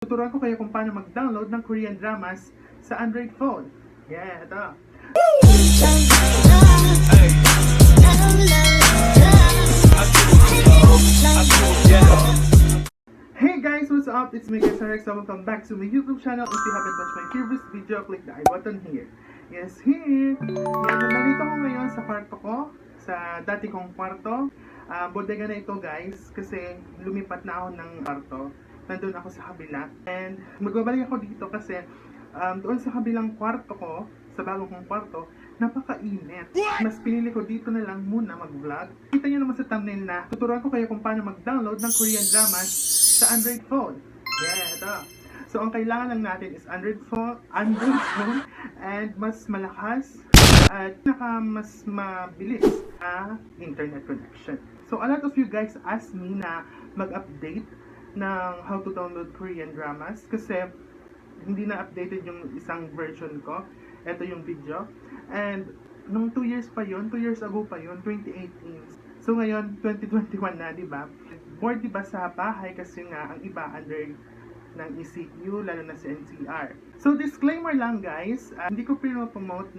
Tuturuan ko kayo kung paano mag-download ng Korean dramas sa Android phone. Yeah, ito. Hey guys, what's up? It's me, Sandrex. Welcome back to my YouTube channel. If you haven't watched my previous video, click the I button here. Yes, here. Yan, nandito ko ngayon sa kwarto ko. Sa dati kong kwarto. Bodega na ito guys, kasi lumipat na ako ng kwarto. Nandun ako sa kabila. And magbabalik ako dito kasi doon sa kabilang kwarto ko, sa bago kong kwarto, napakainit. Mas pinili ko dito na lang muna mag-vlog. Kita nyo naman sa thumbnail na tuturuan ko kayo kung paano mag-download ng Korean dramas sa Android phone. Yeah, ito. So ang kailangan lang natin is Android phone and mas malakas at mas mabilis internet connection. So a lot of you guys asked me na mag-update ng how to download Korean dramas kasi hindi na updated yung isang version ko. Ito yung video. And nung 2 years pa yun, 2 years ago pa yun, 2018. So ngayon, 2021 na, di ba? Bored di ba sa bahay kasi nga ang iba under ng ECQ, lalo na sa NCR. So disclaimer lang guys, hindi ko pinopromote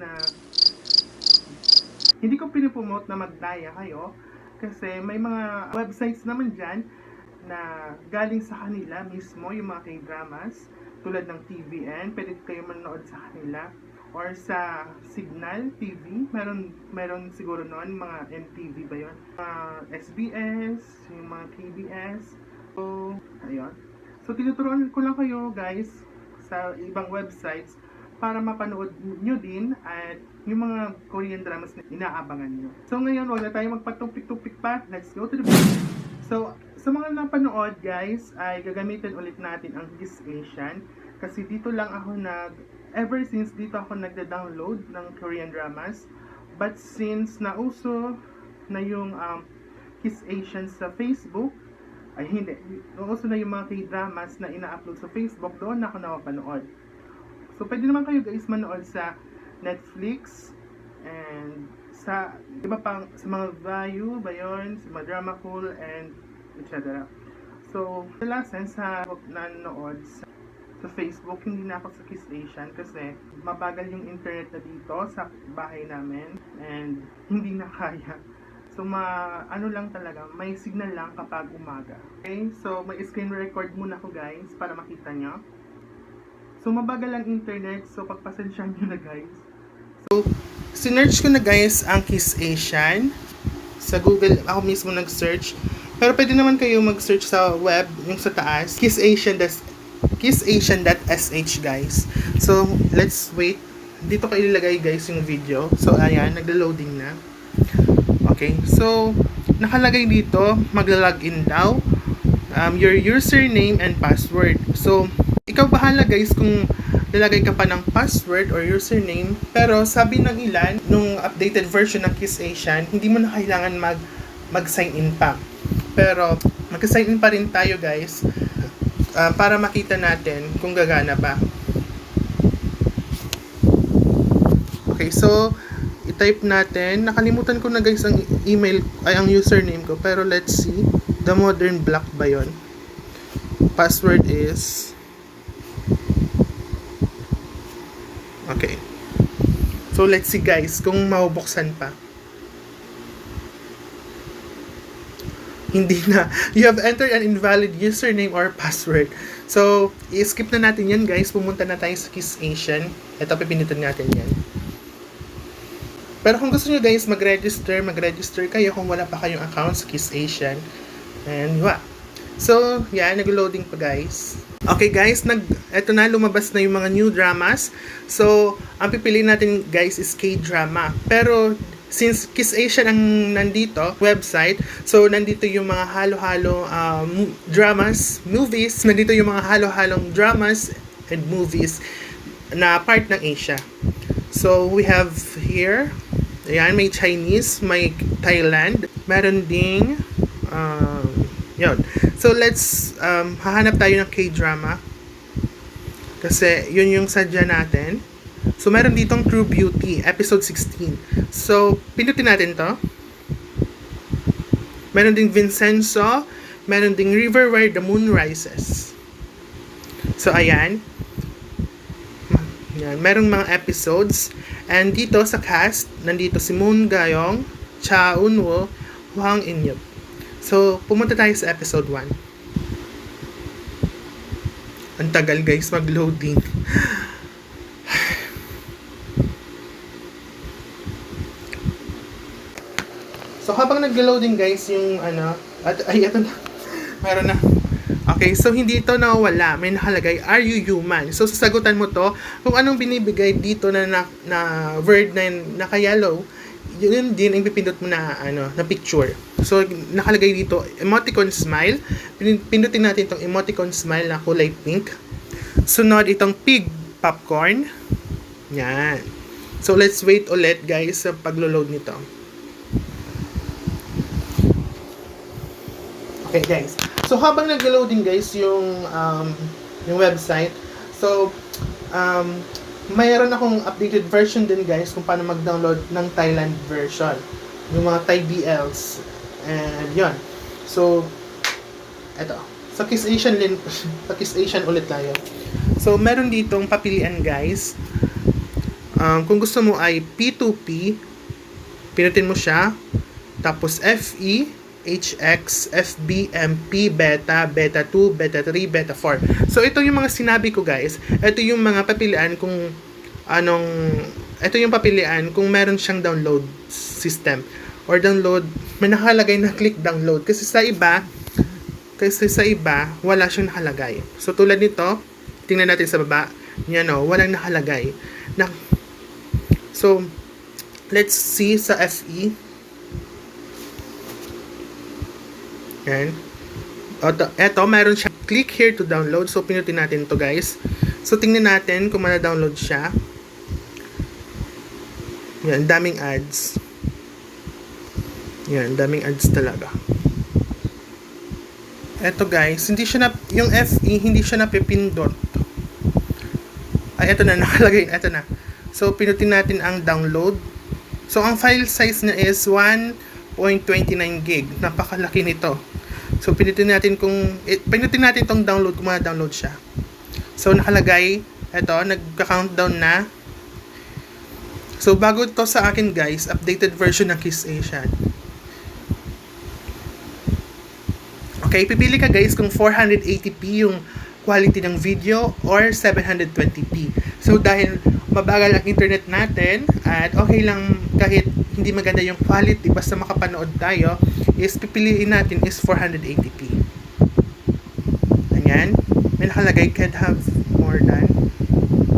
na magdaya kayo kasi may mga websites naman dyan na galing sa kanila mismo, yung mga K-dramas tulad ng TVN, pwede kayo manood sa kanila or sa Signal TV, meron siguro noon mga MTV ba yun, SBS, yung mga KBS. So ayun, so tinuturuan ko lang kayo guys sa ibang websites para mapanood nyo din at yung mga Korean dramas na inaabangan nyo. So ngayon, wag na tayo magpatupik-tupik pa. Let's go to the video. So sa mga napanood guys, ay gagamitin ulit natin ang PICSART kasi dito lang ako ever since dito ako nagda-download ng Korean dramas. But since nauso na yung PICSART sa Facebook, ay hindi, nauso na yung mga K-dramas na ina-upload sa Facebook, doon ako nakapanood. So pwede naman kayo guys manood sa Netflix and sa iba pang sa mga Vieo ba yun, sa mga Drama Cool and etc. So kadalasan sa nanonood sa Facebook, hindi na ako sa PICSART kasi mabagal yung internet na dito sa bahay namin and hindi na kaya. So ano lang talaga, may signal lang kapag umaga. Okay, so may screen record muna ko guys para makita nyo. So mabagal ang internet, so pagpasensyahan nyo na guys. So sinearch ko na guys ang PICSART sa Google, ako mismo nag-search. Pero pwede naman kayo mag-search sa web, yung sa taas, PICSART.sh guys. So let's wait. Dito ko ilalagay guys yung video. So ayan, nagla-loading na. Okay, so nakalagay dito, magla-login daw. Your username and password. So ikaw bahala guys kung lalagay ka pa ng password or username. Pero sabi ng ilan, nung updated version ng PICSART, hindi mo na kailangan mag-sign in pa. Pero mag-sign in pa rin tayo guys para makita natin kung gagana ba. Okay, so i-type natin. Nakalimutan ko na guys ang email, ay ang username ko. Pero let's see. The Modern Black ba yun? Password is... Okay. So let's see guys kung mabubuksan pa. Hindi na. You have entered an invalid username or password. So i-skip na natin yan guys. Pumunta na tayo sa PICSART. Ito, pipindutin natin yan. Pero kung gusto nyo guys mag-register kayo kung wala pa kayong account sa PICSART. And so yan, nag-loading pa guys. Okay guys, eto na, lumabas na yung mga new dramas. So, ang pipiliin natin guys is K-drama. Pero, since PICSART ang nandito, website, so nandito yung mga halo-halo dramas, movies. Nandito yung mga halo-halong dramas and movies na part ng Asia. So, we have here, ayan, may Chinese, may Thailand, meron ding, yun. So, let's, hahanap tayo ng K-drama. Kasi, yun yung sadya natin. So, meron ditong True Beauty, episode 16. So, pindutin natin to. Meron ding Vincenzo. Meron ding River Where the Moon Rises. So, ayan. Yan, merong mga episodes. And dito sa cast, nandito si Moon Gayong, Cha Eun-woo, Hwang In-yup. So, pumunta tayo sa episode 1. Ang tagal guys mag-loading. So, habang nag-loading guys, yung ito na. Meron na. Okay, so hindi ito nawawala. May nakalagay, are you human? So, sasagutan mo to kung anong binibigay dito na word na naka-yellow, yun din ang pipindot mo na, na picture. So, nakalagay dito, emoticon smile. Pindutin natin itong emoticon smile na kulay pink. Sunod, itong pig popcorn. Yan. So, let's wait ulit guys sa paglo-load nito. Okay guys. So habang nag-loading guys yung website. So mayroon akong updated version din guys kung paano mag-download ng Thailand version. Yung mga Thai BLs. And yun. So eto. Sa Kiss Asian ulit tayo. So meron ditong papilian guys. Kung gusto mo ay P2P, pinutin mo siya. Tapos FE, HX, FB, MP, Beta, Beta 2, Beta 3, Beta 4. So, ito yung mga sinabi ko guys. Ito yung mga papilian kung ito yung papilian kung meron siyang download system. Or download, may nakalagay na click download. Kasi sa iba, wala siyang nakalagay. So, tulad nito, tingnan natin sa baba. Yan o, walang nakalagay. So, let's see sa FE. Yan. Eto, mayroon siya. Click here to download. So, pinutin natin to guys. So, tingnan natin kung ma-download siya. Yan, daming ads. Yan, daming ads talaga. Eto guys, hindi siya yung FE, hindi siya napipindot. Ay, eto na, nakalagay. Eto na. So, pinutin natin ang download. So, ang file size niya is 1.29 gig. Napakalaki nito. So, pinutin natin itong download kung ma-download siya. So, nakalagay, eto, nagka-countdown na. So, bago to sa akin guys, updated version ng Kiss Asian. Okay, pipili ka guys kung 480p yung quality ng video or 720p. So, dahil mabagal ang internet natin at okay lang kahit hindi maganda yung quality, basta makapanood tayo, is pipiliin natin is 480p. Ayan. May nakalagay can't have more than.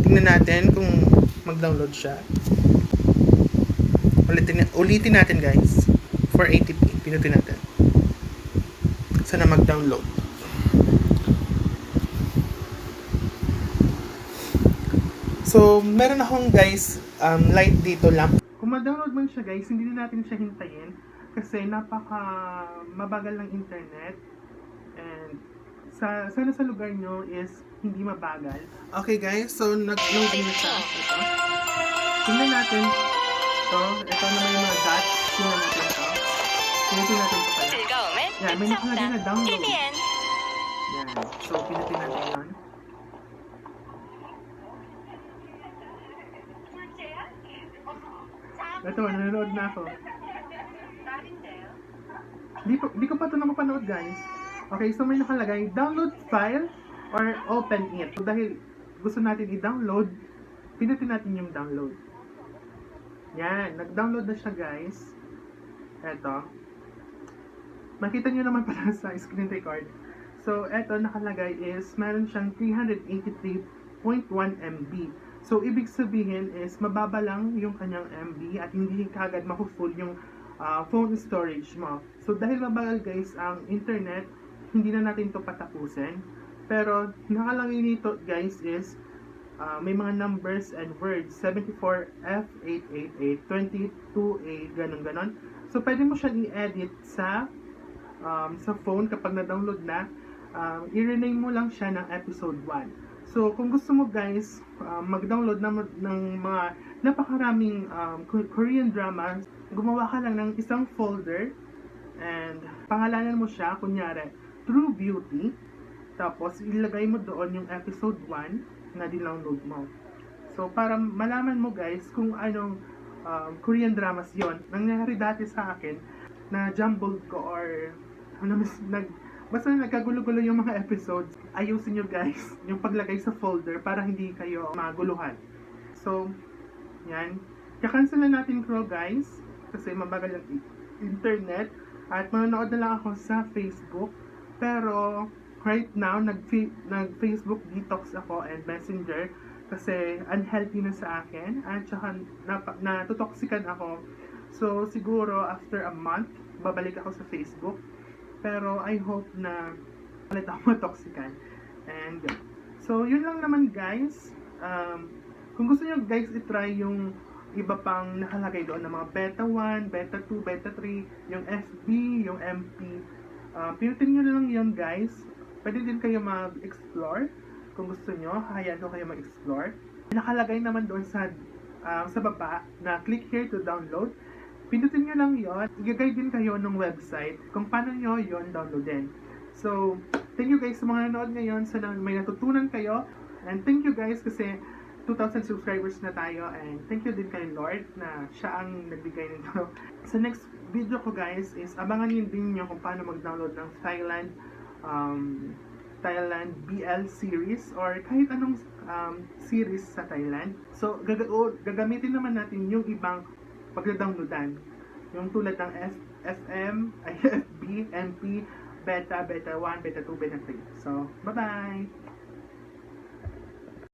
Tingnan natin kung mag-download siya. Ulitin natin guys. 480p. Pinutin natin. Sana mag-download. So, meron akong guys light dito lang. Kung ma-download man siya guys, hindi na natin siya hintayin kasi napaka mabagal ng internet and sana sa lugar nyo is hindi mabagal. Okay guys, so nag-loading na siya. Ito. Tingnan natin ito. Ito naman yung mga dots. Tingnan natin ito. Pinutin natin ito pala. Yan, may nakalagay na download. Yan. So, pinutin natin yun. Ito, nanonood na ako. Di ko pa ito napapanood guys. Okay, so may nakalagay, download file or open it. So, dahil gusto natin i-download, pinutin natin yung download. Yan, nag-download na siya guys. Ito. Makita nyo naman pala sa screen record. So, ito nakalagay is, meron siyang 383.1 MB. So, ibig sabihin is, mababa lang yung kanyang MB at hindi kagad maku-full yung phone storage mo. So, dahil mabagal guys ang internet, hindi na natin to patapusin. Pero, nakalagay nito guys is, may mga numbers and words, 74F888, 22A, ganun-ganon. So, pwede mo siyang i-edit sa phone kapag na-download na. I-rename mo lang siya ng episode 1. So, kung gusto mo guys, mag-download ng mga napakaraming Korean dramas, gumawa ka lang ng isang folder and pangalanan mo siya, kunyari, True Beauty. Tapos, ilagay mo doon yung episode 1 na download mo. So, para malaman mo guys kung anong Korean dramas yon. Nangyari dati sa akin na jumbled ko or basta nagkagulo-gulo yung mga episodes. Ayusin nyo guys yung paglagay sa folder para hindi kayo maguluhan. So, yan. Kakancel na natin Crow guys kasi mabagal yung internet at manonood na lang ako sa Facebook. Pero right now nag-Facebook detox ako and Messenger kasi unhealthy na sa akin at saka natutoxican ako. So siguro after a month babalik ako sa Facebook. Pero I hope na ulit ako matoxican. And so yun lang naman guys. Kung gusto niyo guys i-try yung iba pang nakalagay doon ng mga beta 1, beta 2, beta 3, yung FB, yung MP. Pinutin nyo lang yun guys. Pwede din kayo mag-explore. Kung gusto nyo, hayaan ko kayo mag-explore. Nakalagay naman doon sa baba na click here to download. Pinutin nyo lang yun. I-guide din kayo ng website kung paano nyo yun downloadin. So, thank you guys sa mga nanood ngayon. Sana may natutunan kayo. And thank you guys kasi 2,000 subscribers na tayo. And thank you din kay Lord na siya ang nagbigay nito. Sa next video ko guys is abangan nyo din nyo kung paano mag-download ng Thailand BL series or kahit anong series sa Thailand. So gagamitin naman natin yung ibang pag-downloadan. Yung tulad ng FB, MP, Beta 1, Beta 2, Beta 3. So bye-bye!